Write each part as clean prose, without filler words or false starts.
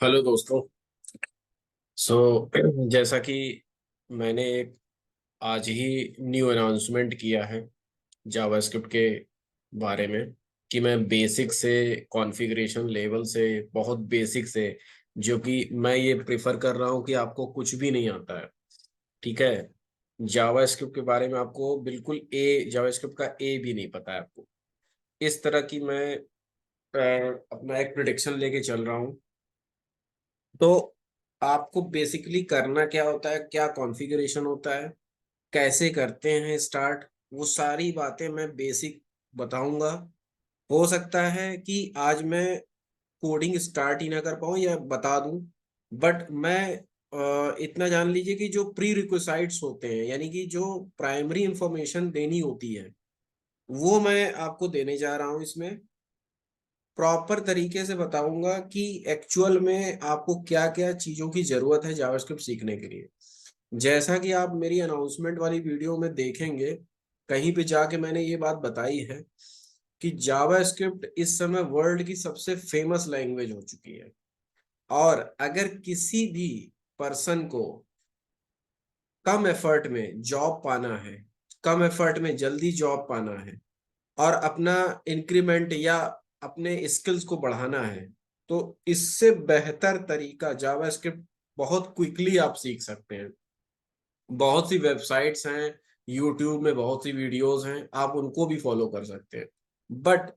Hello दोस्तों। सो जैसा कि मैंने एक आज ही न्यू अनाउंसमेंट किया है जावास्क्रिप्ट के बारे में कि मैं बेसिक से कॉन्फ़िगरेशन लेवल से बहुत बेसिक से, जो कि मैं ये प्रिफर कर रहा हूँ कि आपको कुछ भी नहीं आता है। ठीक है, जावास्क्रिप्ट के बारे में आपको बिल्कुल जावास्क्रिप्ट का ए भी नहीं पता है आपको। इस तरह की मैं अपना एक प्रिडिक्शन लेके चल रहा हूँ। तो आपको बेसिकली करना क्या होता है, क्या कॉन्फ़िगरेशन होता है, कैसे करते हैं स्टार्ट, वो सारी बातें मैं बेसिक बताऊंगा। हो सकता है कि आज मैं कोडिंग स्टार्ट ही ना कर पाऊँ या बता दूं, बट मैं इतना जान लीजिए कि जो प्री रिक्विसाइट्स होते हैं, यानी कि जो प्राइमरी इंफॉर्मेशन देनी होती है, वो मैं आपको देने जा रहा हूँ। इसमें प्रॉपर तरीके से बताऊंगा कि एक्चुअल में आपको क्या क्या चीजों की जरूरत है जावास्क्रिप्ट सीखने के लिए। जैसा कि आप मेरी अनाउंसमेंट वाली वीडियो में देखेंगे, कहीं पे जाके मैंने ये बात बताई है कि जावास्क्रिप्ट इस समय वर्ल्ड की सबसे फेमस लैंग्वेज हो चुकी है। और अगर किसी भी पर्सन को कम एफर्ट में जॉब पाना है, कम एफर्ट में जल्दी जॉब पाना है, और अपना इंक्रीमेंट या अपने स्किल्स को बढ़ाना है, तो इससे बेहतर तरीका जावास्क्रिप्ट बहुत क्विकली आप सीख सकते हैं। बहुत सी वेबसाइट्स हैं, यूट्यूब में बहुत सी वीडियोस हैं, आप उनको भी फॉलो कर सकते हैं। बट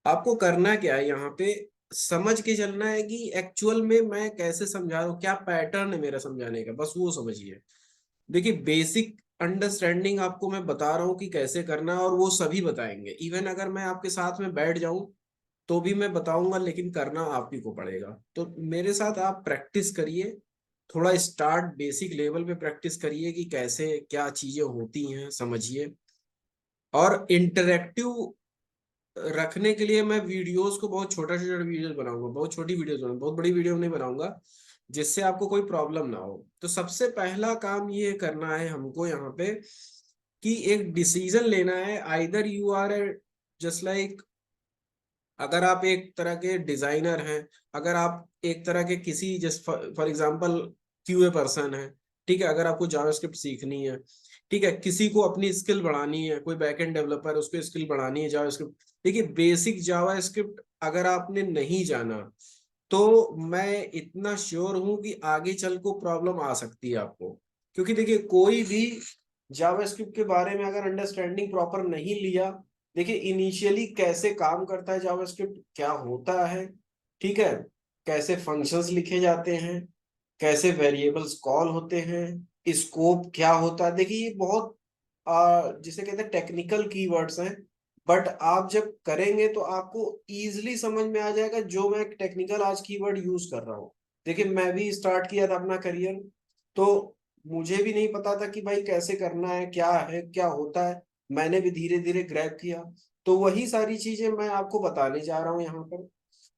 आपको करना क्या है, यहाँ पे समझ के चलना है कि एक्चुअल में मैं कैसे समझा रहा हूँ, क्या पैटर्न है मेरा समझाने का, बस वो समझिए। देखिए, बेसिक अंडरस्टैंडिंग आपको मैं बता रहा हूँ कि कैसे करना है, और वो सभी बताएंगे। इवन अगर मैं आपके साथ में बैठ जाऊं तो भी मैं बताऊंगा, लेकिन करना आप ही को पड़ेगा। तो मेरे साथ आप प्रैक्टिस करिए, थोड़ा स्टार्ट बेसिक लेवल पे प्रैक्टिस करिए कि कैसे क्या चीजें होती हैं, समझिए। और इंटरेक्टिव रखने के लिए मैं वीडियोस को बहुत छोटा छोटा वीडियोस बनाऊंगा, बहुत छोटी वीडियोस बनाऊंगा, बहुत बड़ी वीडियो नहीं बनाऊंगा, जिससे आपको कोई प्रॉब्लम ना हो। तो सबसे पहला काम ये करना है हमको यहाँ पे कि एक डिसीजन लेना है। Either you are just like, अगर आप एक तरह के डिजाइनर हैं, अगर आप एक तरह के किसी just for example QA person है, ठीक है, अगर आपको जावास्क्रिप्ट सीखनी है, ठीक है, किसी को अपनी स्किल बढ़ानी है, कोई बैकएंड डेवलपर उसको स्किल बढ़ानी है जावास्क्रिप्ट। देखिए, बेसिक जावास्क्रिप्ट अगर आपने नहीं जाना तो मैं इतना श्योर हूं कि आगे चल को प्रॉब्लम आ सकती है आपको। क्योंकि देखिए, कोई भी जावास्क्रिप्ट के बारे में अगर अंडरस्टैंडिंग प्रॉपर नहीं लिया, देखिए इनिशियली कैसे काम करता है जावास्क्रिप्ट, क्या होता है, ठीक है, कैसे फंक्शंस लिखे जाते हैं, कैसे वेरिएबल्स कॉल होते हैं, स्कोप क्या होता है, देखिए ये बहुत जिसे कहते हैं टेक्निकल कीवर्ड्स हैं। बट आप जब करेंगे तो आपको इजीली समझ में आ जाएगा, जो मैं टेक्निकल आज कीवर्ड यूज कर रहा हूँ। देखिए, मैं भी स्टार्ट किया था अपना करियर, तो मुझे भी नहीं पता था कि भाई कैसे करना है क्या होता है। मैंने भी धीरे धीरे ग्रैब किया। तो वही सारी चीजें मैं आपको बताने जा रहा हूँ यहाँ पर।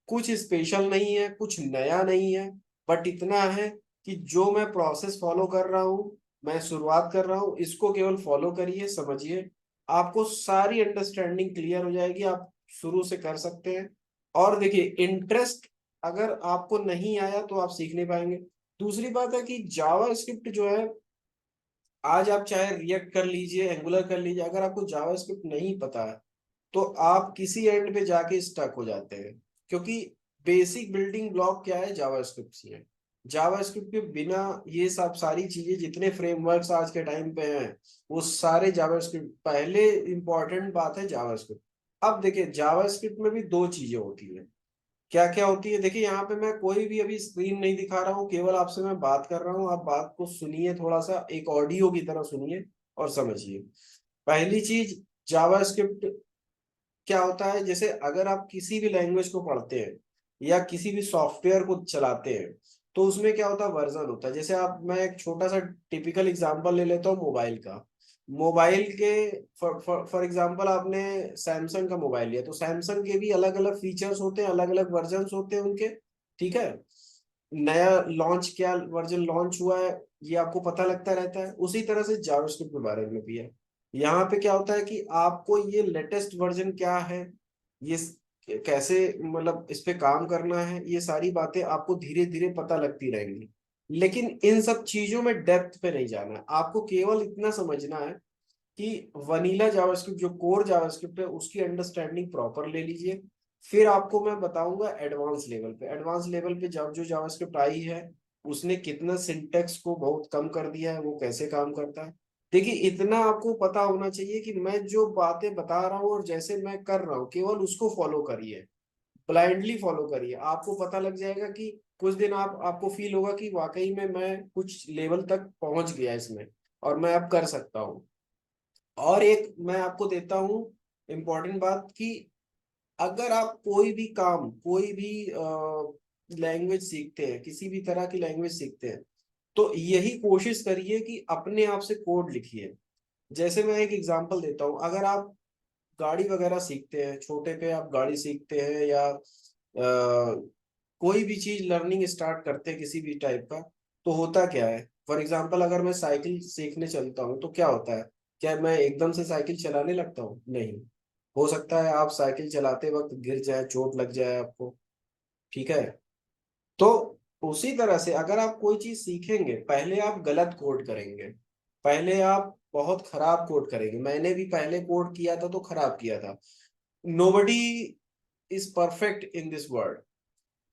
कुछ स्पेशल नहीं है, कुछ नया नहीं है, बट इतना है कि जो मैं प्रोसेस फॉलो कर रहा हूँ, मैं शुरुआत कर रहा हूँ, इसको केवल फॉलो करिए, समझिए, आपको सारी अंडरस्टैंडिंग क्लियर हो जाएगी, आप शुरू से कर सकते हैं। और देखिए, इंटरेस्ट अगर आपको नहीं आया तो आप सीख नहीं पाएंगे। दूसरी बात है कि जावा स्क्रिप्ट जो है, आज आप चाहे रिएक्ट कर लीजिए, एंगुलर कर लीजिए, अगर आपको जावा स्क्रिप्ट नहीं पता है तो आप किसी एंड पे जाके स्टक हो जाते हैं। क्योंकि बेसिक बिल्डिंग ब्लॉक क्या है, जावास्क्रिप्ट ही है। जावास्क्रिप्ट के बिना ये सब सारी चीजें, जितने फ्रेमवर्क्स आज के टाइम पे हैं, वो सारे जावास्क्रिप्ट। पहले इंपॉर्टेंट बात है जावास्क्रिप्ट। अब देखिए, जावास्क्रिप्ट में भी दो चीजें होती है। क्या क्या होती है, देखिए यहाँ पे मैं कोई भी अभी स्क्रीन नहीं दिखा रहा हूँ, केवल आपसे मैं बात कर रहा हूँ, आप बात को सुनिए, थोड़ा सा एक ऑडियो की तरह सुनिए और समझिए। पहली चीज, जावास्क्रिप्ट क्या होता है, जैसे अगर आप किसी भी लैंग्वेज को पढ़ते हैं या किसी भी सॉफ्टवेयर को चलाते हैं, तो उसमें क्या होता है, वर्जन होता है। जैसे आप, मैं एक छोटा सा टिपिकल एग्जांपल ले लेता हूँ मोबाइल का। मोबाइल के फॉर एग्जांपल आपने सैमसंग का मोबाइल लिया, तो सैमसंग के भी अलग अलग फीचर्स होते हैं, अलग अलग वर्जन होते हैं उनके, ठीक है। नया लॉन्च, क्या वर्जन लॉन्च हुआ है, ये आपको पता लगता रहता है। उसी तरह से जावास्क्रिप्ट के बारे में भी है। यहाँ पे क्या होता है कि आपको ये लेटेस्ट वर्जन क्या है, ये कैसे मतलब इस पे काम करना है, ये सारी बातें आपको धीरे धीरे पता लगती रहेंगी। लेकिन इन सब चीजों में डेप्थ पे नहीं जाना है, आपको केवल इतना समझना है कि वनीला जावास्क्रिप्ट जो कोर जावास्क्रिप्ट है उसकी अंडरस्टैंडिंग प्रॉपर ले लीजिए। फिर आपको मैं बताऊंगा एडवांस लेवल पे, एडवांस लेवल पे जब जो जावास्क्रिप्ट आई है उसने कितना सिंटेक्स को बहुत कम कर दिया है, वो कैसे काम करता है। देखिए इतना आपको पता होना चाहिए कि मैं जो बातें बता रहा हूँ और जैसे मैं कर रहा हूँ केवल उसको फॉलो करिए, ब्लाइंडली फॉलो करिए। आपको पता लग जाएगा कि कुछ दिन आपको फील होगा कि वाकई में मैं कुछ लेवल तक पहुंच गया इसमें और मैं अब कर सकता हूँ। और एक मैं आपको देता हूँ इम्पोर्टेंट बात कि अगर आप कोई भी काम, कोई भी लैंग्वेज सीखते हैं, किसी भी तरह की लैंग्वेज सीखते हैं, तो यही कोशिश करिए कि अपने आप से कोड लिखिए। जैसे मैं एक एग्जांपल देता हूँ, अगर आप गाड़ी वगैरह सीखते हैं, छोटे पे आप गाड़ी सीखते हैं या कोई भी चीज लर्निंग स्टार्ट करते हैं किसी भी टाइप का, तो होता क्या है, फॉर एग्जांपल अगर मैं साइकिल सीखने चलता हूँ तो क्या होता है, क्या मैं एकदम से साइकिल चलाने लगता हूँ? नहीं। हो सकता है आप साइकिल चलाते वक्त गिर जाए, चोट लग जाए आपको, ठीक है। तो उसी तरह से अगर आप कोई चीज सीखेंगे, पहले आप गलत कोड करेंगे, पहले आप बहुत खराब कोड करेंगे। मैंने भी पहले कोड किया था तो खराब किया था। Nobody is perfect in this world.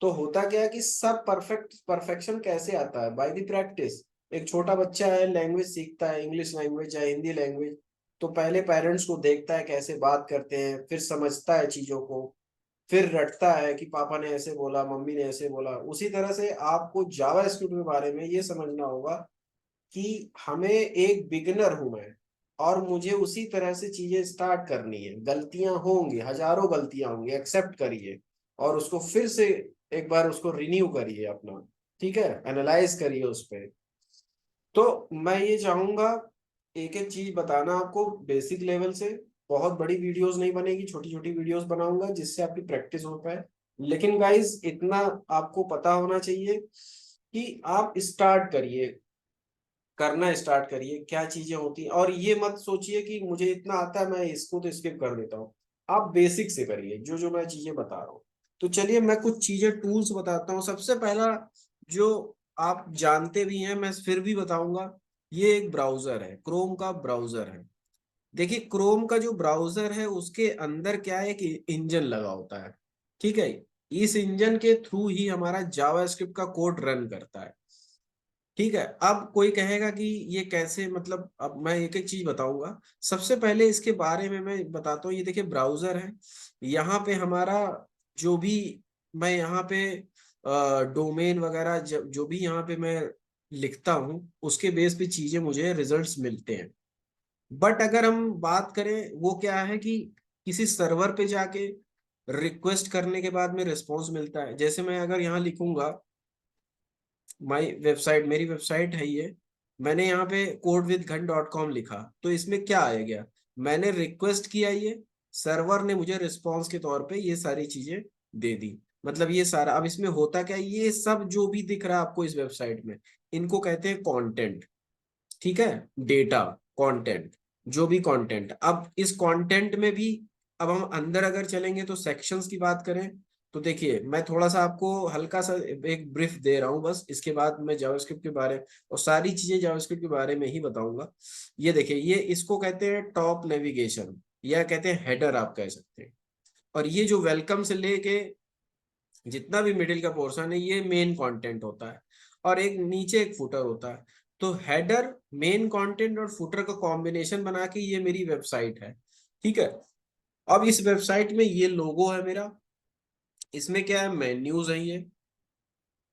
तो होता क्या है कि सब परफेक्शन कैसे आता है? By the practice. एक छोटा बच्चा है, लैंग्वेज सीखता है, इंग्लिश लैंग्वेज या हिंदी लैंग्वेज, तो पहले पेरेंट्स को देखता है कैसे बात करते हैं, फिर समझता है चीजों को, फिर रटता है कि पापा ने ऐसे बोला, मम्मी ने ऐसे बोला। उसी तरह से आपको जावा स्क्रिप्ट के बारे में ये समझना होगा कि हमें, एक बिगिनर हूं मैं और मुझे उसी तरह से चीजें स्टार्ट करनी है। गलतियां होंगी, हजारों गलतियां होंगी, एक्सेप्ट करिए और उसको फिर से एक बार उसको रिन्यू करिए अपना, ठीक है, एनालाइज करिए उस पर। तो मैं ये चाहूंगा एक एक चीज बताना आपको बेसिक लेवल से। बहुत बड़ी वीडियोस नहीं बनेगी, छोटी छोटी वीडियोस बनाऊंगा जिससे आपकी प्रैक्टिस हो पाए। लेकिन गाइस इतना आपको पता होना चाहिए कि आप स्टार्ट करिए, करना स्टार्ट करिए, क्या चीजें होती हैं। और ये मत सोचिए कि मुझे इतना आता है मैं इसको तो स्किप कर देता हूँ। आप बेसिक से करिए जो जो मैं चीजें बता रहा हूँ। तो चलिए मैं कुछ चीजें, टूल्स बताता हूँ। सबसे पहला जो आप जानते भी हैं, मैं फिर भी बताऊंगा, ये एक ब्राउजर है, क्रोम का ब्राउजर है। देखिए क्रोम का जो ब्राउजर है उसके अंदर क्या है कि इंजन लगा होता है, ठीक है। इस इंजन के थ्रू ही हमारा जावास्क्रिप्ट का कोड रन करता है, ठीक है। अब कोई कहेगा कि ये कैसे, मतलब अब मैं एक एक चीज बताऊंगा। सबसे पहले इसके बारे में मैं बताता हूँ। ये देखिए ब्राउजर है, यहाँ पे हमारा जो भी, मैं यहाँ पे डोमेन वगैरह जो भी यहाँ पे मैं लिखता हूँ उसके बेस पे चीजें मुझे रिजल्ट्स मिलते हैं। बट अगर हम बात करें, वो क्या है कि किसी सर्वर पे जाके रिक्वेस्ट करने के बाद में रिस्पॉन्स मिलता है। जैसे मैं अगर यहाँ लिखूंगा, माई वेबसाइट, मेरी वेबसाइट है ये, मैंने यहाँ पे codewithghन.com लिखा तो इसमें क्या आ गया, मैंने रिक्वेस्ट किया, ये सर्वर ने मुझे रिस्पॉन्स के तौर पे ये सारी चीजें दे दी। मतलब ये सारा, अब इसमें होता क्या है, ये सब जो भी दिख रहा है आपको इस वेबसाइट में, इनको कहते हैं कंटेंट, ठीक है। डेटा, कंटेंट, जो भी कंटेंट। अब इस कंटेंट में भी, अब हम अंदर अगर चलेंगे तो सेक्शंस की बात करें, तो देखिए मैं थोड़ा सा आपको हल्का सा एक ब्रीफ दे रहा हूं बस, इसके बाद मैं जावास्क्रिप्ट के बारे और सारी चीजें जावास्क्रिप्ट के बारे में ही बताऊंगा। ये देखिए, ये इसको कहते हैं टॉप नेविगेशन, या कहते हैं हेडर आप कह सकते हैं। और ये जो वेलकम से लेके जितना भी मिडिल का पोर्शन है ये मेन कंटेंट होता है, और एक नीचे एक फुटर होता है। तो हेडर, मेन कंटेंट और फुटर का कॉम्बिनेशन बना के ये मेरी वेबसाइट है, ठीक है। अब इस वेबसाइट में ये लोगो है मेरा, इसमें क्या है, मेन्यूज है,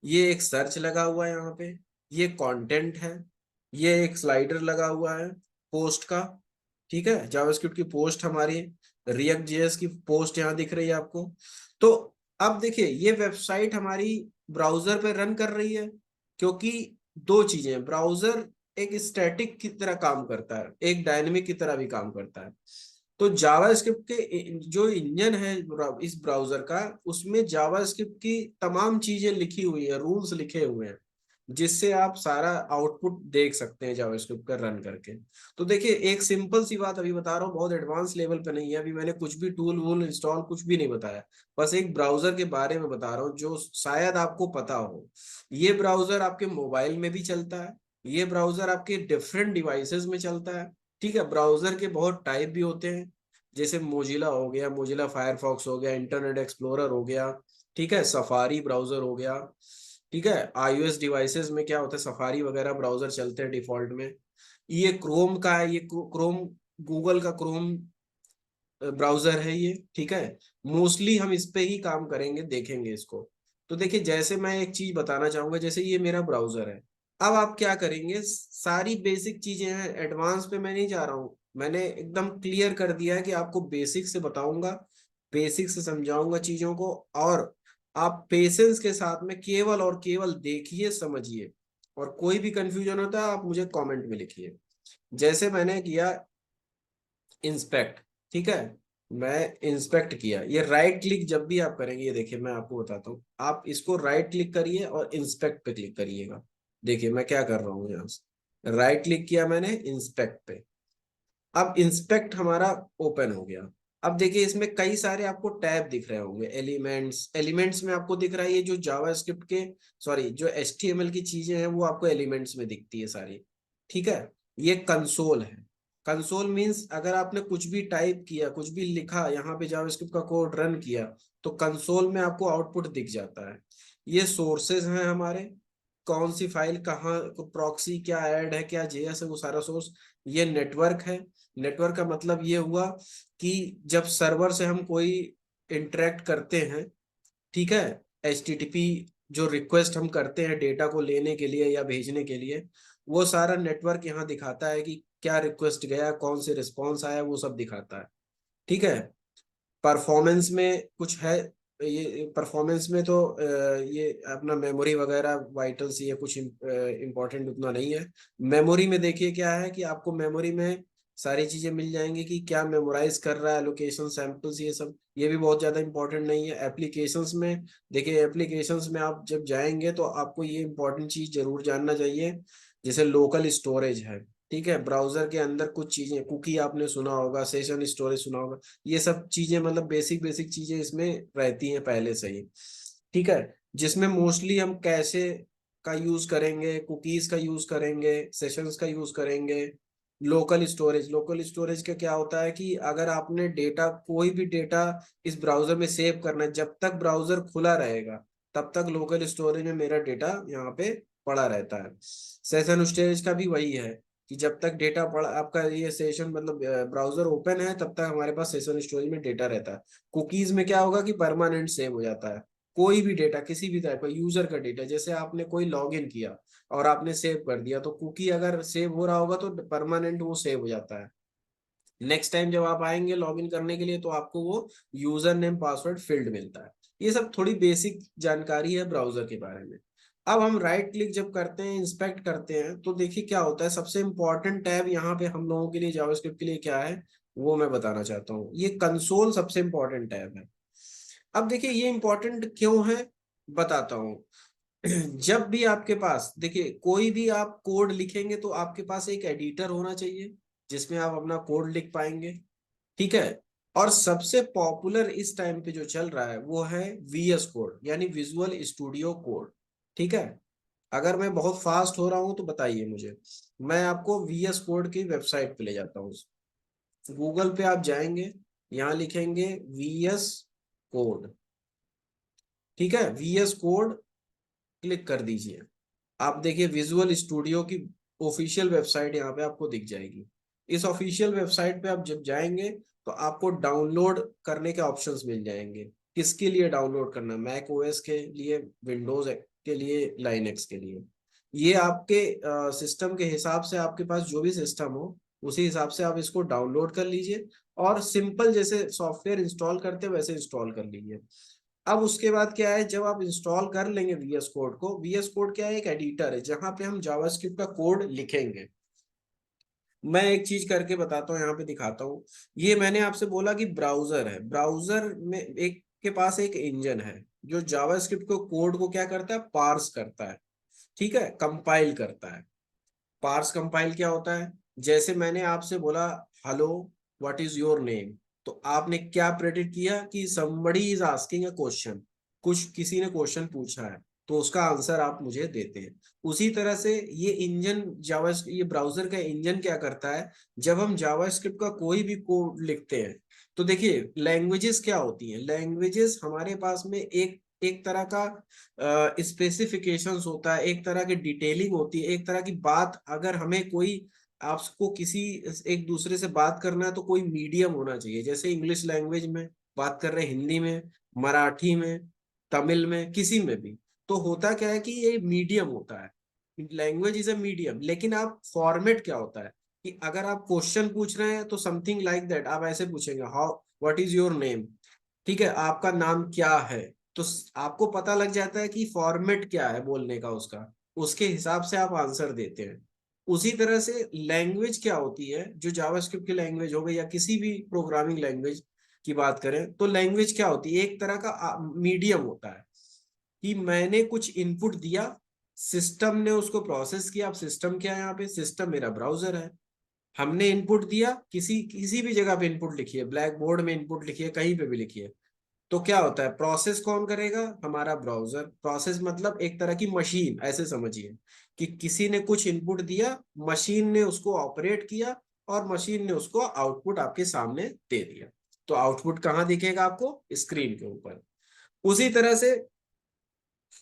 ये एक सर्च लगा हुआ है यहाँ पे, ये कंटेंट है, ये एक स्लाइडर लगा हुआ है पोस्ट का, ठीक है। जावास्क्रिप्ट की पोस्ट हमारी, रिएक्ट जेएस की पोस्ट यहाँ दिख रही है आपको। तो अब देखिए ये वेबसाइट हमारी ब्राउजर पे रन कर रही है, क्योंकि दो चीजें, ब्राउजर एक स्टैटिक की तरह काम करता है, एक डायनेमिक की तरह भी काम करता है। तो जावास्क्रिप्ट के जो इंजन है इस ब्राउजर का, उसमें जावास्क्रिप्ट की तमाम चीजें लिखी हुई है, रूल्स लिखे हुए हैं। जिससे आप सारा आउटपुट देख सकते हैं जावास्क्रिप्ट का रन करके। तो देखिए एक सिंपल सी बात अभी बता रहा हूँ, बहुत एडवांस लेवल पे नहीं है, अभी मैंने कुछ भी टूल वूल इंस्टॉल कुछ भी नहीं बताया, बस एक ब्राउजर के बारे में बता रहा हूँ जो शायद आपको पता हो। ये ब्राउजर आपके मोबाइल में भी चलता है, ये ब्राउजर आपके डिफरेंट डिवाइसेस में चलता है। ठीक है, ब्राउजर के बहुत टाइप भी होते हैं, जैसे मोजिला हो गया, मोजिला फायरफॉक्स हो गया, इंटरनेट एक्सप्लोरर हो गया, ठीक है, सफारी ब्राउजर हो गया। ठीक है, आईओएस डिवाइसेस में क्या होता है, सफारी वगैरह ब्राउजर चलते हैं डिफॉल्ट में। ये क्रोम का है, ये क्रोम, गूगल का क्रोम ब्राउजर है ये। ठीक है, मोस्टली हम इस पे ही काम करेंगे, देखेंगे इसको। तो देखिए जैसे मैं एक चीज बताना चाहूंगा, जैसे ये मेरा ब्राउजर है, अब आप क्या करेंगे, सारी बेसिक चीजें हैं, एडवांस पे मैं नहीं जा रहा हूँ, मैंने एकदम क्लियर कर दिया है कि आपको बेसिक से बताऊंगा, बेसिक से समझाऊंगा चीजों को, और आप पेशेंस के साथ में केवल और केवल देखिए समझिए, और कोई भी कंफ्यूजन होता है आप मुझे कमेंट में लिखिए। जैसे मैंने किया इंस्पेक्ट, ठीक है, मैं इंस्पेक्ट किया, ये राइट क्लिक जब भी आप करेंगे, ये देखिए मैं आपको बताता हूँ, आप इसको राइट क्लिक करिए और इंस्पेक्ट पे क्लिक करिएगा। देखिए मैं क्या कर रहा हूँ, यहाँ से राइट क्लिक किया मैंने इंस्पेक्ट पे, अब इंस्पेक्ट हमारा ओपन हो गया। अब देखिए इसमें कई सारे आपको टैब दिख रहे होंगे, एलिमेंट्स, एलिमेंट्स में आपको दिख रहा है ये जो जावास्क्रिप्ट के, सॉरी जो एचटीएमएल की चीजें हैं वो आपको एलिमेंट्स में दिखती है सारी। ठीक है, ये कंसोल है। कंसोल मींस अगर आपने कुछ भी टाइप किया, कुछ भी लिखा, यहाँ पे जावास्क्रिप्ट का कोड रन किया, तो कंसोल में आपको आउटपुट दिख जाता है। ये सोर्सेज हैं हमारे, कौन सी फाइल कहाँ, प्रॉक्सी क्या ऐड है, क्या जेएस है, वो सारा सोर्स। ये नेटवर्क है, नेटवर्क का मतलब ये हुआ कि जब सर्वर से हम कोई इंटरेक्ट करते हैं, ठीक है, एचटीटीपी जो रिक्वेस्ट हम करते हैं डेटा को लेने के लिए या भेजने के लिए, वो सारा नेटवर्क यहाँ दिखाता है कि क्या रिक्वेस्ट गया, कौन से रिस्पॉन्स आया, वो सब दिखाता है। ठीक है, परफॉर्मेंस में कुछ है, ये परफॉर्मेंस में तो ये अपना मेमोरी वगैरह वाइटल्स, ये कुछ इम्पोर्टेंट उतना नहीं है। मेमोरी में देखिए क्या है कि आपको मेमोरी में सारी चीजें मिल जाएंगी कि क्या मेमोराइज कर रहा है, लोकेशन सैंपल्स, ये सब, ये भी बहुत ज्यादा इंपॉर्टेंट नहीं है। एप्लीकेशंस में देखिए, एप्लीकेशंस में आप जब जाएंगे तो आपको ये इंपॉर्टेंट चीज जरूर जानना चाहिए, जैसे लोकल स्टोरेज है। ठीक है, ब्राउजर के अंदर कुछ चीजें, कुकी आपने सुना होगा, सेशन स्टोरेज सुना होगा, ये सब चीजें मतलब बेसिक बेसिक चीजें इसमें रहती हैं पहले से ही। ठीक है, जिसमें मोस्टली हम कैशे का यूज करेंगे, कुकीज का यूज करेंगे, सेशंस का यूज करेंगे। लोकल स्टोरेज, लोकल स्टोरेज का क्या होता है कि अगर आपने डेटा, कोई भी डेटा इस ब्राउजर में सेव करना है, जब तक ब्राउजर खुला रहेगा तब तक लोकल स्टोरेज में मेरा डेटा यहाँ पे पड़ा रहता है। सेशन स्टोरेज का भी वही है कि जब तक डेटा पड़ा, आपका ये सेशन मतलब ब्राउजर ओपन है तब तक हमारे पास सेशन स्टोरेज में डेटा रहता है। कुकीज में क्या होगा कि परमानेंट सेव हो जाता है, कोई भी डेटा, किसी भी टाइप का यूजर का डेटा, जैसे आपने कोई लॉगिन किया और आपने सेव कर दिया, तो कुकी अगर सेव हो रहा होगा तो परमानेंट वो सेव हो जाता है। नेक्स्ट टाइम जब आप आएंगे लॉगिन करने के लिए तो आपको वो यूजर नेम पासवर्ड फील्ड मिलता है। ये सब थोड़ी बेसिक जानकारी है ब्राउजर के बारे में। अब हम राइट क्लिक जब करते हैं, इंस्पेक्ट करते हैं, तो देखिए क्या होता है, सबसे इंपॉर्टेंट टैब यहाँ पे हम लोगों के लिए, जावास्क्रिप्ट के लिए क्या है वो मैं बताना चाहता हूँ। ये कंसोल सबसे इंपॉर्टेंट टैब है। अब देखिए ये इंपॉर्टेंट क्यों है, बताता हूँ। जब भी आपके पास, देखिए कोई भी आप कोड लिखेंगे तो आपके पास एक एडिटर होना चाहिए जिसमें आप अपना कोड लिख पाएंगे। ठीक है, और सबसे पॉपुलर इस टाइम पे जो चल रहा है वो है वीएस कोड, यानी विजुअल स्टूडियो कोड। ठीक है, अगर मैं बहुत फास्ट हो रहा हूं तो बताइए मुझे, मैं आपको वीएस कोड की वेबसाइट पे ले जाता हूँ। गूगल पे आप जाएंगे, यहाँ लिखेंगे वीएस कोड। ठीक है, वीएस कोड क्लिक कर दीजिए। आप देखिए विजुअल स्टूडियो की ऑफिशियल वेबसाइट यहाँ पे आपको दिख जाएगी। इस ऑफिशियल वेबसाइट पे आप जब जाएंगे तो आपको डाउनलोड करने के ऑप्शंस मिल जाएंगे। किसके लिए डाउनलोड करना, मैक ओएस के लिए, विंडोज के लिए, लाइनेक्स के लिए। ये आपके सिस्टम के हिसाब से, आपके पास जो भी सिस्टम हो उसी हिसाब से आप इसको डाउनलोड कर लीजिए, और सिंपल जैसे सॉफ्टवेयर इंस्टॉल करते हैं वैसे इंस्टॉल कर लीजिए। अब उसके बाद क्या है, जब आप इंस्टॉल कर लेंगे वीएस कोड को, वीएस कोड क्या है, एक एडिटर है जहां पे हम जावास्क्रिप्ट का कोड लिखेंगे। मैं एक चीज करके बताता हूँ, यहाँ पे दिखाता हूँ। ये मैंने आपसे बोला कि ब्राउजर है, ब्राउजर में एक के पास एक इंजन है जो जावास्क्रिप्ट को कोड को क्या करता है, पार्स करता है। ठीक है, कंपाइल करता है। पार्स कंपाइल क्या होता है, जैसे मैंने आपसे बोला hello what is your name, तो आपने क्या प्रेडिक्ट किया कि somebody is asking a question, कुछ किसी ने क्वेश्चन पूछा है, तो उसका आंसर आप मुझे देते हैं। उसी तरह से ये इंजन जावा, ये ब्राउजर का इंजन क्या करता है, जब हम जावास्क्रिप्ट का कोई भी कोड लिखते हैं, तो देखिए लैंग्वेजेस क्या होती हैं, लैंग्वेजेस हमारे पास में एक एक तरह का स्पेसिफिकेशंस होता है, एक तरह की डिटेलिंग होती है, एक तरह की बात, अगर हमें कोई, आपको किसी एक दूसरे से बात करना है तो कोई मीडियम होना चाहिए, जैसे इंग्लिश लैंग्वेज में बात कर रहे हैं, हिंदी में, मराठी में, तमिल में, किसी में भी, तो होता क्या है कि ये मीडियम होता है, लैंग्वेज इज अ मीडियम। लेकिन आप फॉर्मेट क्या होता है कि अगर आप क्वेश्चन पूछ रहे हैं तो समथिंग लाइक दैट, आप ऐसे पूछेंगे how what is your name, ठीक है, आपका नाम क्या है, तो आपको पता लग जाता है कि फॉर्मेट क्या है बोलने का उसका, उसके हिसाब से आप आंसर देते हैं। उसी तरह से लैंग्वेज क्या होती है, जो जावास्क्रिप्ट की लैंग्वेज हो गई या किसी भी प्रोग्रामिंग लैंग्वेज की बात करें, तो लैंग्वेज क्या होती है, एक तरह का मीडियम होता है कि मैंने कुछ इनपुट दिया, सिस्टम ने उसको प्रोसेस किया। अब सिस्टम क्या है, यहाँ पे सिस्टम मेरा ब्राउजर है, हमने इनपुट दिया, किसी किसी भी जगह पे इनपुट लिखिए, ब्लैक बोर्ड में इनपुट लिखिए, कहीं पे भी लिखिए, तो क्या होता है, प्रोसेस कौन करेगा, हमारा ब्राउजर। प्रोसेस मतलब एक तरह की मशीन, ऐसे समझिए कि किसी ने कुछ इनपुट दिया, मशीन ने उसको ऑपरेट किया, और मशीन ने उसको आउटपुट आपके सामने दे दिया। तो आउटपुट कहाँ दिखेगा आपको, स्क्रीन के ऊपर। उसी तरह से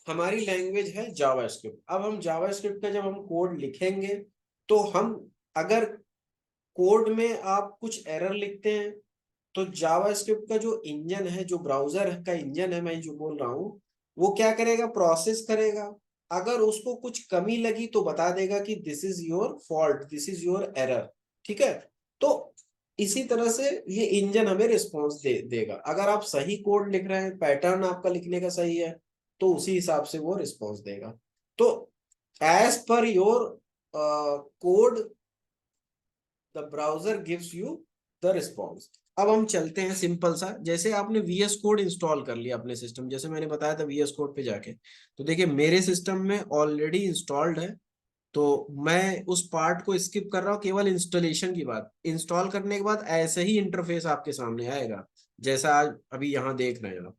हमारी लैंग्वेज है जावास्क्रिप्ट। अब हम जावास्क्रिप्ट का जब हम कोड लिखेंगे, तो हम, अगर कोड में आप कुछ एरर लिखते हैं, तो जावास्क्रिप्ट का जो इंजन है, जो ब्राउजर का इंजन है, मैं जो बोल रहा हूँ, वो क्या करेगा, प्रोसेस करेगा। अगर उसको कुछ कमी लगी तो बता देगा कि this is your fault, this is your error, ठीक है। तो इसी तरह से ये इंजन हमें रिस्पॉन्स देगा। अगर आप सही कोड लिख रहे हैं, पैटर्न आपका लिखने का सही है, तो उसी हिसाब से वो रिस्पॉन्स देगा। तो as per your code the browser gives you the response. अब हम चलते हैं सिंपल सा, जैसे आपने वीएस कोड इंस्टॉल कर लिया अपने सिस्टम, जैसे मैंने बताया था वीएस कोड पे जाके, तो देखिए मेरे सिस्टम में ऑलरेडी इंस्टॉल्ड है, तो मैं उस पार्ट को स्किप कर रहा हूँ, केवल इंस्टॉलेशन की बात। इंस्टॉल करने के बाद ऐसे ही इंटरफेस आपके सामने आएगा, जैसा आज अभी यहाँ देख रहे हैं आप।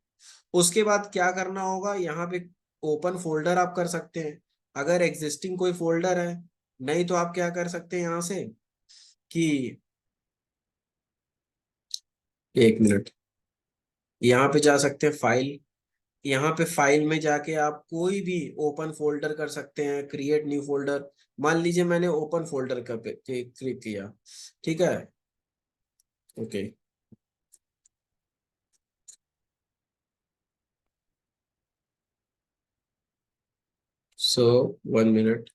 उसके बाद क्या करना होगा, यहाँ पे ओपन फोल्डर आप कर सकते हैं, अगर एग्जिस्टिंग कोई फोल्डर है। नहीं तो आप क्या कर सकते हैं यहाँ से कि, एक मिनट, यहाँ पे जा सकते हैं फाइल, यहाँ पे फाइल में जाके आप कोई भी ओपन फोल्डर कर सकते हैं, क्रिएट न्यू फोल्डर। मान लीजिए मैंने ओपन फोल्डर का पे क्लिक किया, ठीक है, ओके। सो 1 मिनट,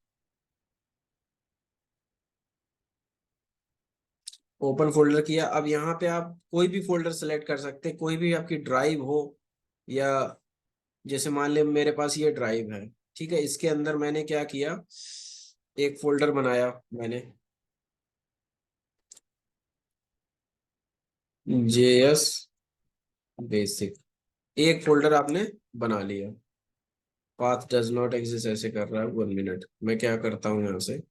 ओपन फोल्डर किया। अब यहाँ पे आप कोई भी फोल्डर सेलेक्ट कर सकते हैं, कोई भी आपकी ड्राइव हो, या जैसे मान लिया मेरे पास ये ड्राइव है, ठीक है, इसके अंदर मैंने क्या किया, एक फोल्डर बनाया मैंने, जेएस बेसिक, एक फोल्डर आपने बना लिया। पाथ डज नॉट एग्जिस्ट ऐसे कर रहा है, 1 मिनट, मैं क्या करता हूँ यहाँ से,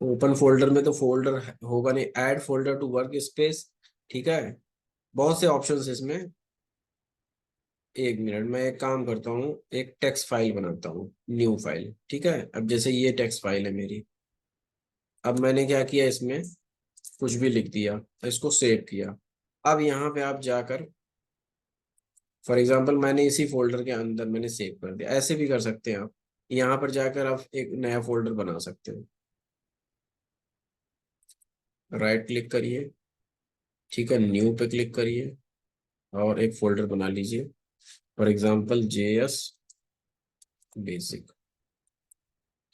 ओपन फोल्डर में तो फोल्डर होगा नहीं, add folder to workspace, ठीक है, बहुत से ऑप्शंस इसमें। 1 मिनट, मैं एक काम करता हूँ, एक टेक्स्ट फाइल बनाता हूँ, न्यू फाइल, ठीक है। अब जैसे ये टेक्स्ट फाइल है मेरी, अब मैंने क्या किया, इसमें कुछ भी लिख दिया, इसको सेव किया। अब यहाँ पे आप जाकर, फॉर एग्जांपल मैंने इसी फोल्डर के अंदर मैंने सेव कर दिया, ऐसे भी कर सकते हैं आप। यहाँ पर जाकर आप एक नया फोल्डर बना सकते हो, राइट क्लिक करिए, ठीक है, न्यू पे क्लिक करिए, और एक फोल्डर बना लीजिए, फॉर एग्जांपल जेएस बेसिक,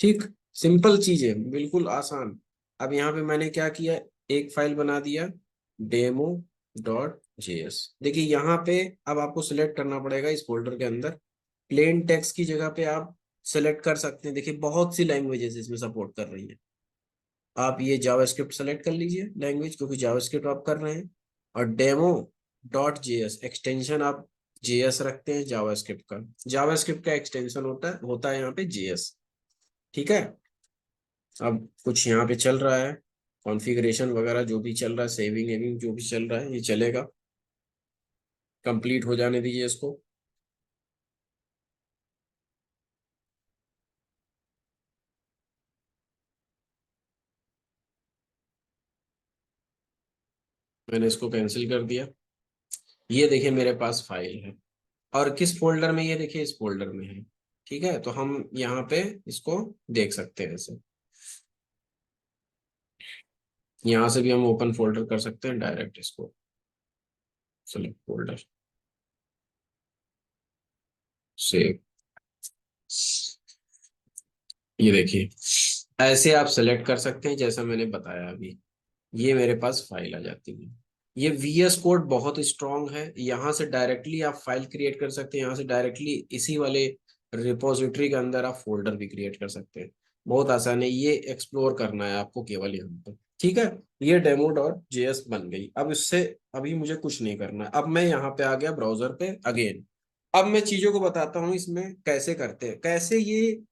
ठीक। सिंपल चीज है, बिल्कुल आसान। अब यहाँ पे मैंने क्या किया, एक फाइल बना दिया, डेमो डॉट जेएस। देखिए यहाँ पे अब आपको सिलेक्ट करना पड़ेगा इस फोल्डर के अंदर, प्लेन टेक्स्ट की जगह पे आप सेलेक्ट कर सकते हैं। देखिए बहुत सी लैंग्वेजेस इसमें सपोर्ट कर रही है, आप ये जावास्क्रिप्ट सेलेक्ट कर लीजिए लैंग्वेज, क्योंकि जावास्क्रिप्ट आप कर रहे हैं, और डेमो डॉट जेएस एक्सटेंशन आप जेएस रखते हैं जावास्क्रिप्ट का। जावास्क्रिप्ट का एक्सटेंशन होता है यहाँ पे जेएस। ठीक है। अब कुछ यहाँ पे चल रहा है, कॉन्फ़िगरेशन वगैरह जो भी चल रहा है, सेविंग एविंग जो भी चल रहा है, ये चलेगा। कंप्लीट हो जाने दीजिए इसको। मैंने इसको कैंसिल कर दिया। ये देखिए मेरे पास फाइल है, और किस फोल्डर में, ये देखिए इस फोल्डर में है। ठीक है, तो हम यहाँ पे इसको देख सकते हैं ऐसे। यहाँ से भी हम ओपन फोल्डर कर सकते हैं डायरेक्ट इसको, सेलेक्ट फोल्डर, सेव। ये देखिए ऐसे आप सेलेक्ट कर सकते हैं जैसा मैंने बताया अभी। ये मेरे पास फाइल आ जाती है। ये VS कोड बहुत स्ट्रांग है, यहाँ से डायरेक्टली आप फाइल क्रिएट कर सकते हैं, यहाँ से डायरेक्टली इसी वाले रिपोजिटरी के अंदर आप फोल्डर भी क्रिएट कर सकते हैं। बहुत आसान है, ये एक्सप्लोर करना है आपको केवल यहाँ पर। ठीक है। ये डेमो डॉट जेएस बन गई। अब इससे अभी मुझे कुछ नहीं करना है। अब मैं यहाँ पे आ गया ब्राउजर पे अगेन। अब मैं चीजों को बताता हूँ इसमें कैसे करते हैं, कैसे ये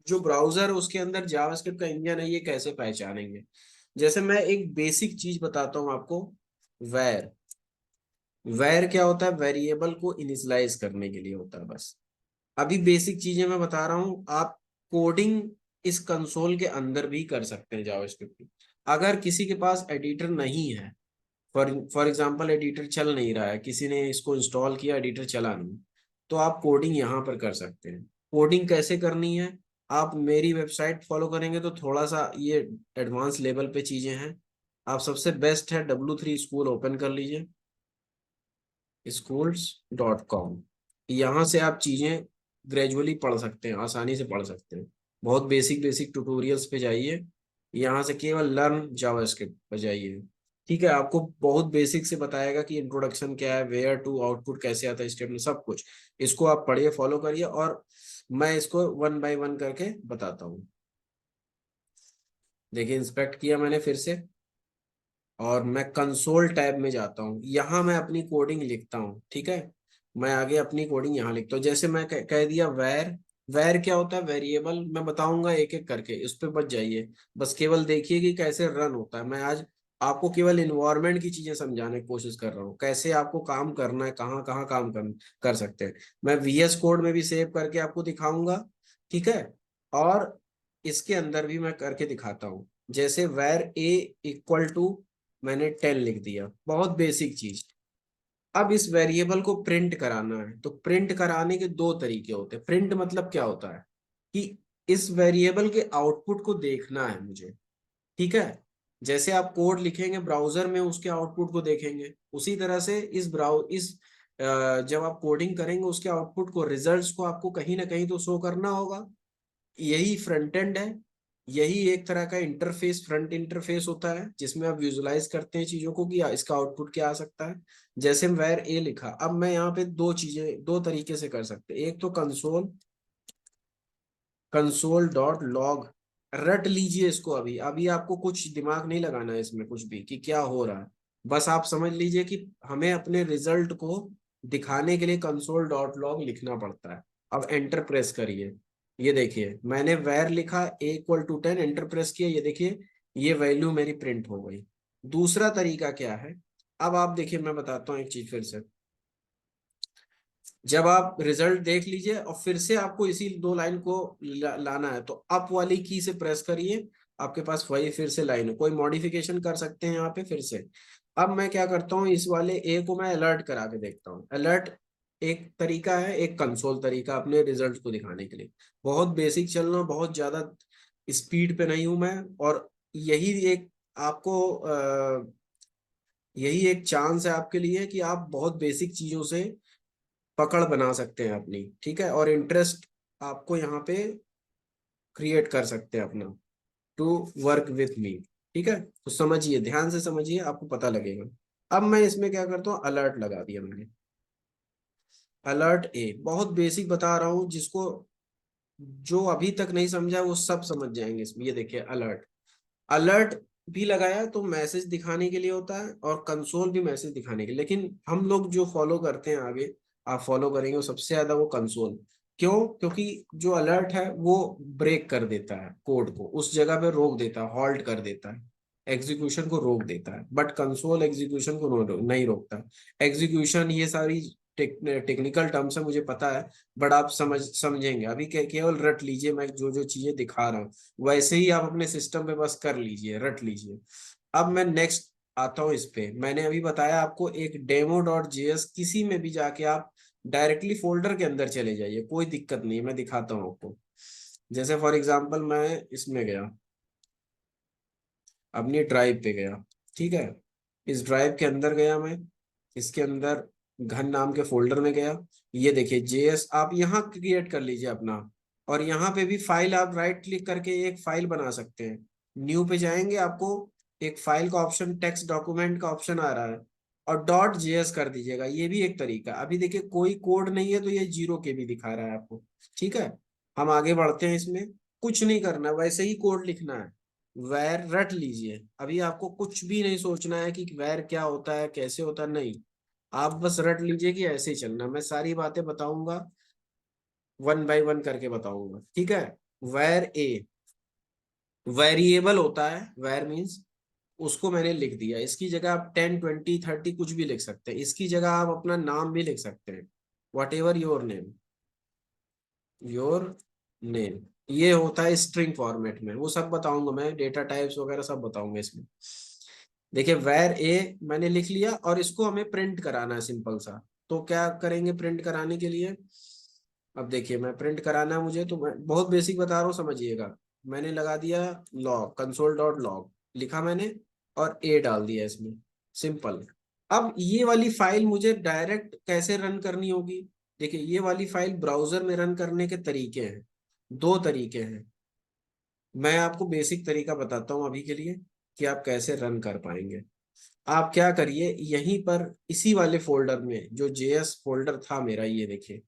जो ब्राउजर है उसके अंदर जावास्क्रिप्ट का इंजन है, ये कैसे पहचानेंगे। जैसे मैं एक बेसिक चीज बताता हूँ आपको। वैर वैर क्या होता है? वेरिएबल को इनिशियलाइज करने के लिए होता है बस। अभी बेसिक चीजें मैं बता रहा हूँ। आप कोडिंग इस कंसोल के अंदर भी कर सकते हैं जावास्क्रिप्ट की। अगर किसी के पास एडिटर नहीं है, फॉर एग्जांपल एडिटर चल नहीं रहा है, किसी ने इसको इंस्टॉल किया, एडिटर चला नहीं, तो आप कोडिंग यहाँ पर कर सकते हैं। कोडिंग कैसे करनी है? आप मेरी वेबसाइट फॉलो करेंगे तो थोड़ा सा ये एडवांस लेवल पे चीजें हैं। आप सबसे बेस्ट है W3 स्कूल ओपन कर लीजिए, schools.com। यहाँ से आप चीजें ग्रेजुअली पढ़ सकते हैं, आसानी से पढ़ सकते हैं। बहुत बेसिक बेसिक ट्यूटोरियल्स पे जाइए, यहाँ से केवल लर्न जावास्क्रिप्ट पर जाइए। ठीक है, आपको बहुत बेसिक से बताएगा कि इंट्रोडक्शन क्या है, वेयर टू, आउटपुट कैसे आता है, स्टेटमेंट, सब कुछ। इसको आप पढ़िए, फॉलो करिए, और मैं इसको वन बाय वन करके बताता हूँ। देखिए इंस्पेक्ट किया मैंने फिर से, और मैं कंसोल टैब में जाता हूँ, यहाँ मैं अपनी कोडिंग लिखता हूँ। ठीक है, मैं आगे अपनी कोडिंग यहाँ लिखता हूँ। जैसे मैं कह दिया वैर। वैर क्या होता है? वेरिएबल। मैं बताऊंगा एक एक करके, इस पे बच जाइए। बस केवल देखिए कि कैसे रन होता है। मैं आज आपको केवल इन्वायरमेंट की चीजें समझाने की कोशिश कर रहा हूँ, कैसे आपको काम करना है, कहाँ कहाँ काम कर सकते हैं। मैं VS कोड में भी सेव करके आपको दिखाऊंगा। ठीक है, और इसके अंदर भी मैं करके दिखाता हूँ। जैसे वैर ए इक्वल टू, मैंने 10 लिख दिया, बहुत बेसिक चीज। अब इस वेरिएबल को प्रिंट कराना है, तो प्रिंट कराने के दो तरीके होते हैं। प्रिंट मतलब क्या होता है कि इस वेरिएबल के आउटपुट को देखना है मुझे। ठीक है, जैसे आप कोड लिखेंगे ब्राउजर में, उसके आउटपुट को देखेंगे, उसी तरह से जब आप कोडिंग करेंगे उसके आउटपुट को, रिजल्ट्स को आपको कहीं ना कहीं तो शो करना होगा। यही फ्रंट एंड है। यही एक तरह का इंटरफेस, फ्रंट इंटरफेस होता है, जिसमें आप विजुलाइज करते हैं चीजों को कि इसका आउटपुट क्या आ सकता है। जैसे वैर ए लिखा, अब मैं यहाँ पे दो चीजें दो तरीके से कर सकते हैं। एक तो कंसोल, कंसोल डॉट लॉग। रट लीजिए इसको, अभी अभी आपको कुछ दिमाग नहीं लगाना है इसमें कुछ भी कि क्या हो रहा है। बस आप समझ लीजिए कि हमें अपने रिजल्ट को दिखाने के लिए कंसोल डॉट लॉग लिखना पड़ता है। अब एंटर प्रेस करिए। ये देखिए मैंने वैर लिखा A = 10, एंटर प्रेस किया, ये देखिए ये वैल्यू मेरी प्रिंट हो गई। दूसरा तरीका क्या है? अब आप देखिए, मैं बताता हूँ एक चीज फिर से। जब आप रिजल्ट देख लीजिए और फिर से आपको इसी दो लाइन को लाना है, तो अप वाली की से प्रेस करिए। आपके पास वही फिर से लाइन है, कोई मॉडिफिकेशन कर सकते हैं यहाँ पे फिर से। अब मैं क्या करता हूँ, इस वाले ए को मैं अलर्ट करा के देखता हूँ। अलर्ट एक तरीका है, एक कंसोल तरीका अपने रिजल्ट को दिखाने के लिए। बहुत बेसिक चलना, बहुत ज्यादा स्पीड पे नहीं हूं मैं। और यही एक आपको यही एक चांस है आपके लिए कि आप बहुत बेसिक चीजों से पकड़ बना सकते हैं अपनी। ठीक है, और इंटरेस्ट आपको यहाँ पे क्रिएट कर सकते हैं अपना, टू वर्क विथ मी। ठीक है, तो समझिए, ध्यान से समझिए, आपको पता लगेगा। अब मैं इसमें क्या करता हूँ, अलर्ट लगा दिया मैंने। अलर्ट ए बहुत बेसिक बता रहा हूँ, जिसको जो अभी तक नहीं समझा वो सब समझ जाएंगे इसमें। ये देखिए अलर्ट। अलर्ट भी लगाया तो मैसेज दिखाने के लिए होता है, और कंसोल भी मैसेज दिखाने के लिए, लेकिन हम लोग जो फॉलो करते हैं आगे, आप फॉलो करेंगे वो सबसे ज्यादा वो कंसोल। क्यों? क्योंकि जो अलर्ट है वो ब्रेक कर देता है कोड को, उस जगह पे रोक देता है, हॉल्ट कर देता है, एग्जीक्यूशन को रोक देता है, बट कंसोल एग्जीक्यूशन को नहीं रोकता। एग्जीक्यूशन, ये सारी टेक्निकल टर्म्स है मुझे पता है, बट आप समझेंगे अभी। केवल रट लीजिए, मैं जो जो चीजें दिखा रहा हूँ वैसे ही आप अपने सिस्टम पे बस कर लीजिए, रट लीजिए। अब मैं नेक्स्ट आता हूँ इस पे। मैंने अभी बताया आपको एक demo.js, किसी में भी जाके आप डायरेक्टली फोल्डर के अंदर चले जाइए, कोई दिक्कत नहीं है, मैं दिखाता हूँ आपको। जैसे फॉर एग्जांपल मैं इसमें गया, अपनी ड्राइव पे गया, ठीक है, इस ड्राइव के अंदर गया मैं, इसके अंदर घन नाम के फोल्डर में गया। ये देखिए जेएस, आप यहाँ क्रिएट कर लीजिए अपना, और यहाँ पे भी फाइल आप राइट क्लिक करके एक फाइल बना सकते हैं। न्यू पे जाएंगे, आपको एक फाइल का ऑप्शन, टेक्स्ट डॉक्यूमेंट का ऑप्शन आ रहा है, और डॉट जेएस कर दीजिएगा। ये भी एक तरीका। अभी देखिए कोई कोड नहीं है तो ये 0 KB दिखा रहा है आपको, ठीक है। हम आगे बढ़ते हैं, इसमें कुछ नहीं करना, वैसे ही कोड लिखना है। वैर रट लीजिए, अभी आपको कुछ भी नहीं सोचना है कि वैर क्या होता है, कैसे होता है, नहीं। आप बस रट लीजिए कि ऐसे ही चलना। मैं सारी बातें बताऊंगा, वन बाय वन करके बताऊंगा, ठीक है। वैर ए वेरिएबल होता है, वैर मीन्स, उसको मैंने लिख दिया। इसकी जगह आप 10, 20, 30 कुछ भी लिख सकते हैं, इसकी जगह आप अपना नाम भी लिख सकते हैं, what ever your name, your name. ये होता है स्ट्रिंग फॉर्मेट में, वो सब बताऊंगा मैं, डेटा टाइप्स वगैरह सब बताऊंगा इसमें। देखिए वैर ए मैंने लिख लिया, और इसको हमें प्रिंट कराना है सिंपल सा। तो क्या करेंगे प्रिंट कराने के लिए? अब देखिए, मैं प्रिंट कराना है मुझे, तो मैं बहुत बेसिक बता रहा हूँ, समझिएगा। मैंने लगा दिया लॉग, console.log लिखा मैंने, और ए डाल दिया इसमें, सिंपल। अब ये वाली फाइल मुझे डायरेक्ट कैसे रन करनी होगी? देखिए ये वाली फाइल ब्राउजर में रन करने के तरीके हैं, 2 तरीके हैं। मैं आपको बेसिक तरीका बताता हूँ अभी के लिए, कि आप कैसे रन कर पाएंगे। आप क्या करिए, यहीं पर इसी वाले फोल्डर में, जो जेएस फोल्डर था मेरा, ये देखिए,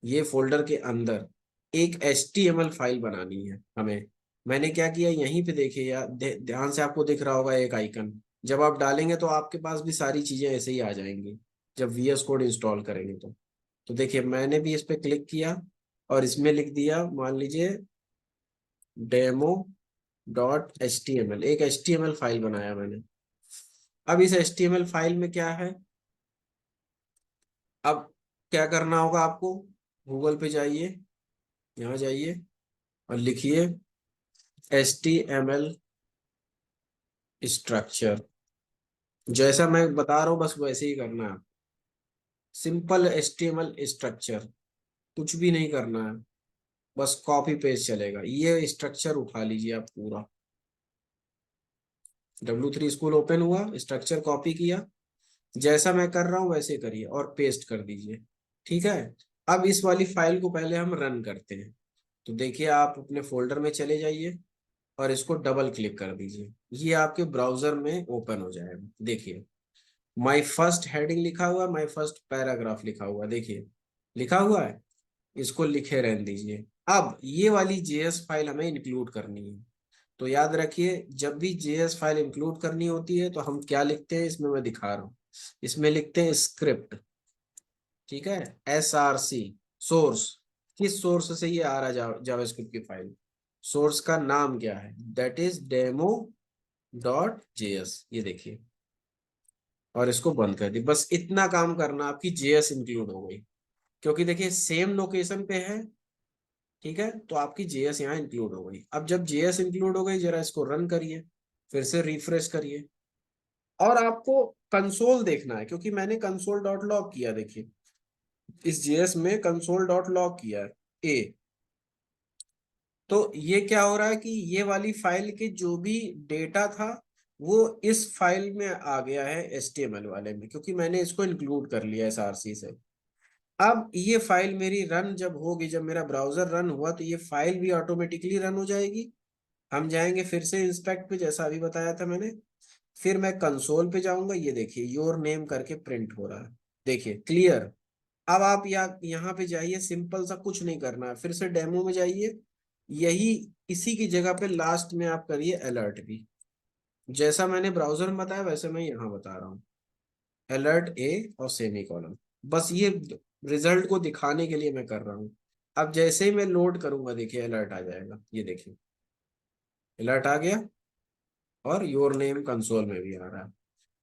ये फोल्डर के अंदर एक HTML फाइल बनानी है हमें। मैंने क्या किया, यहीं पे देखिए यार, ध्यान से, आपको दिख रहा होगा एक आइकन। जब आप डालेंगे तो आपके पास भी सारी चीजें ऐसे ही आ जाएंगी, जब VS कोड इंस्टॉल करेंगे तो देखिए मैंने भी इस पे क्लिक किया, और इसमें लिख दिया, मान लीजिए demo.html, एक HTML फाइल बनाया मैंने। अब इस HTML फाइल में क्या है, अब क्या करना होगा आपको, गूगल पे जाइए, यहाँ जाइए, और लिखिए HTML स्ट्रक्चर। जैसा मैं बता रहा हूँ बस वैसे ही करना है, सिंपल HTML स्ट्रक्चर, कुछ भी नहीं करना है, बस कॉपी पेस्ट चलेगा। ये स्ट्रक्चर उठा लीजिए आप पूरा, W3 स्कूल ओपन हुआ, स्ट्रक्चर कॉपी किया, जैसा मैं कर रहा हूँ वैसे करिए, और पेस्ट कर दीजिए, ठीक है। अब इस वाली फाइल को पहले हम रन करते हैं। तो देखिए आप अपने फोल्डर में चले जाइए, और इसको डबल क्लिक कर दीजिए, ये आपके ब्राउजर में ओपन हो जाएगा। देखिए माय फर्स्ट हेडिंग लिखा हुआ, माय फर्स्ट पैराग्राफ लिखा हुआ, देखिए लिखा हुआ है। इसको लिखे रहने दीजिए। अब ये वाली जेएस फाइल हमें इंक्लूड करनी है। तो याद रखिए, जब भी जेएस फाइल इंक्लूड करनी होती है तो हम क्या लिखते हैं, इसमें मैं दिखा रहा हूँ, इसमें लिखते हैं स्क्रिप्ट, ठीक है, SRC, सोर्स। किस सोर्स से ये आ रहा है जावास्क्रिप्ट की फाइल, सोर्स का नाम क्या है, दैट इज demo.js, ये देखिए, और इसको बंद कर दी। बस इतना काम करना, आपकी जेएस इंक्लूड हो गई। क्योंकि देखिए सेम लोकेशन पे है, ठीक है, तो आपकी जेएस यहाँ इंक्लूड हो गई। अब जब जेएस इंक्लूड हो गई, जरा इसको रन करिए, फिर से रिफ्रेश करिए, और आपको कंसोल देखना है, क्योंकि मैंने console.log किया, देखिए इस जेएस में console.log किया है ए। तो ये क्या हो रहा है कि ये वाली फाइल के जो भी डेटा था वो इस फाइल में आ गया है HTML वाले में, क्योंकि मैंने इसको इंक्लूड कर लिया है SRC से। अब ये फाइल मेरी रन जब होगी, जब मेरा ब्राउजर रन हुआ, तो ये फाइल भी ऑटोमेटिकली रन हो जाएगी। हम जाएंगे फिर से इंस्पेक्ट पे, जैसा अभी बताया था मैंने, फिर मैं कंसोल पे जाऊंगा, ये देखिए योर नेम करके प्रिंट हो रहा है, देखिए क्लियर। अब आप यहाँ पे जाइए, सिंपल सा कुछ नहीं करना है, फिर से डेमो में जाइए, यही इसी की जगह पे लास्ट में आप करिए अलर्ट भी, जैसा मैंने ब्राउजर में बताया वैसे मैं यहाँ बता रहा हूँ, अलर्ट ए और सेमी कॉलन, बस ये रिजल्ट को दिखाने के लिए मैं कर रहा हूँ। अब जैसे ही मैं लोड करूंगा देखिए अलर्ट आ जाएगा, ये देखिए अलर्ट आ गया, और योर नेम कंसोल में भी आ रहा है।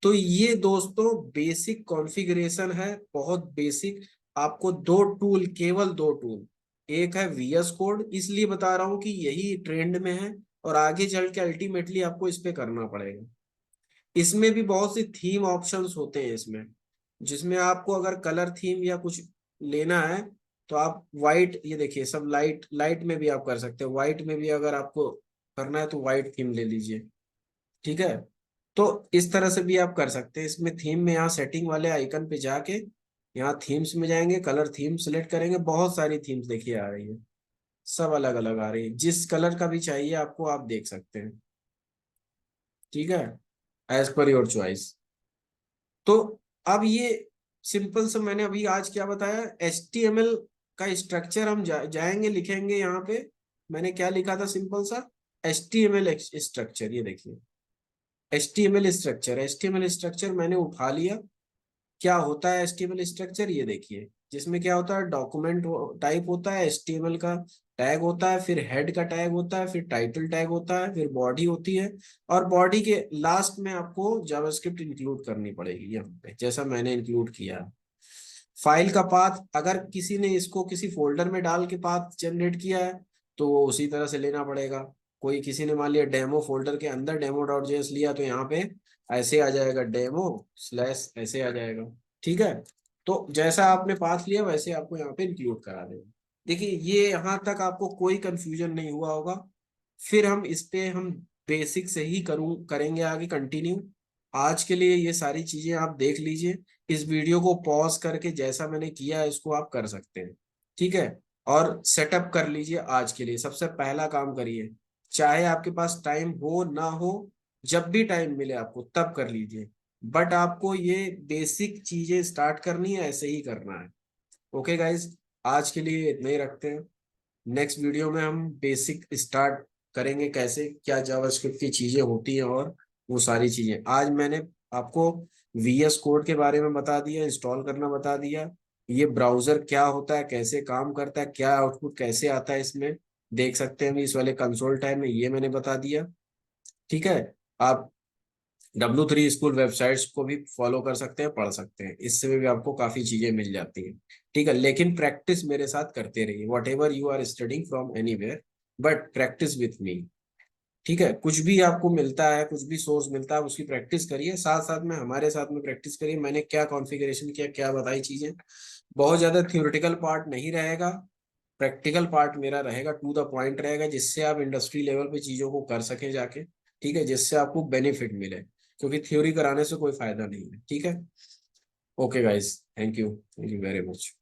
तो ये दोस्तों बेसिक कॉन्फ़िगरेशन है, बहुत बेसिक। आपको दो टूल, केवल दो टूल, एक है वीएस कोड, इसलिए बता रहा हूं कि यही ट्रेंड में है, और आगे चल के अल्टीमेटली आपको इस पे करना पड़ेगा। इसमें भी बहुत सी थीम ऑप्शंस होते हैं इसमें, जिसमें आपको अगर कलर थीम या कुछ लेना है तो आप वाइट, ये देखिए सब लाइट, लाइट में भी आप कर सकते हैं, वाइट में भी अगर आपको करना है तो वाइट थीम ले लीजिए, ठीक है। तो इस तरह से भी आप कर सकते हैं। इसमें थीम में यहाँ सेटिंग वाले आइकन पे जाके यहाँ थीम्स में जाएंगे, कलर थीम सेलेक्ट करेंगे, बहुत सारी थीम्स देखिए आ रही है, सब अलग अलग आ रही है, जिस कलर का भी चाहिए आपको आप देख सकते हैं, ठीक है, एज पर योर चॉइस। तो अब ये सिंपल से मैंने अभी आज क्या बताया, HTML का स्ट्रक्चर हम जाएंगे लिखेंगे यहाँ पे। मैंने क्या लिखा था सिंपल सा, HTML स्ट्रक्चर, ये देखिए H T M L structure मैंने उठा लिया। क्या होता है HTML स्ट्रक्चर, ये देखिए, जिसमें क्या होता है, डॉक्यूमेंट टाइप होता है, HTML का टैग होता है, फिर हेड का टैग होता है, फिर टाइटल टैग होता है, फिर बॉडी होती है, और बॉडी के लास्ट में आपको जावास्क्रिप्ट इंक्लूड करनी पड़ेगी यहाँ पे, जैसा मैंने इंक्लूड किया। फाइल का पाथ, अगर किसी ने इसको किसी फोल्डर में डाल के पाथ जनरेट किया है तो वो उसी तरह से लेना पड़ेगा। कोई किसी ने मान लिया डेमो फोल्डर के अंदर demo.js लिया तो यहाँ पे ऐसे आ जाएगा, डेमो स्लैश ऐसे आ जाएगा, ठीक है। तो जैसा आपने पाथ लिया वैसे आपको यहाँ पे इंक्लूड करा देगा। देखिए ये यहाँ तक आपको कोई कंफ्यूजन नहीं हुआ होगा। फिर हम इस पे हम बेसिक से ही करेंगे आगे कंटिन्यू। आज के लिए ये सारी चीजें आप देख लीजिए, इस वीडियो को पॉज करके जैसा मैंने किया है इसको आप कर सकते हैं, ठीक है। और सेटअप कर लीजिए, आज के लिए सबसे पहला काम करिए, चाहे आपके पास टाइम हो ना हो, जब भी टाइम मिले आपको तब कर लीजिए, बट आपको ये बेसिक चीजें स्टार्ट करनी है, ऐसे ही करना है। ओके गाइज, आज के लिए इतना ही रखते हैं। नेक्स्ट वीडियो में हम बेसिक स्टार्ट करेंगे, कैसे क्या जावास्क्रिप्ट की चीजें होती हैं, और वो सारी चीजें आज मैंने आपको VS कोड के बारे में बता दिया, इंस्टॉल करना बता दिया, ये ब्राउजर क्या होता है, कैसे काम करता है, क्या आउटपुट कैसे आता है इसमें देख सकते हैं, इस वाले कंसोल टैब में ये मैंने बता दिया, ठीक है। आप W3 स्कूल वेबसाइट्स को भी फॉलो कर सकते हैं, पढ़ सकते हैं, इससे भी आपको काफी चीजें मिल जाती हैं, ठीक है। लेकिन प्रैक्टिस मेरे साथ करते रहिए, whatever you are studying from anywhere, but practice with me, ठीक है। कुछ भी आपको मिलता है, कुछ भी सोर्स मिलता है, उसकी प्रैक्टिस करिए, साथ साथ में हमारे साथ में प्रैक्टिस करिए, मैंने क्या कॉन्फ़िगरेशन किया, क्या बताई चीजें। बहुत ज्यादा थ्योरेटिकल पार्ट नहीं रहेगा, प्रैक्टिकल पार्ट मेरा रहेगा, टू द पॉइंट रहेगा, जिससे आप इंडस्ट्री लेवल पे चीजों को कर सके जाके, ठीक है, जिससे आपको बेनिफिट मिले, क्योंकि थ्योरी कराने से कोई फायदा नहीं है, ठीक है। Okay guys, thank you very much.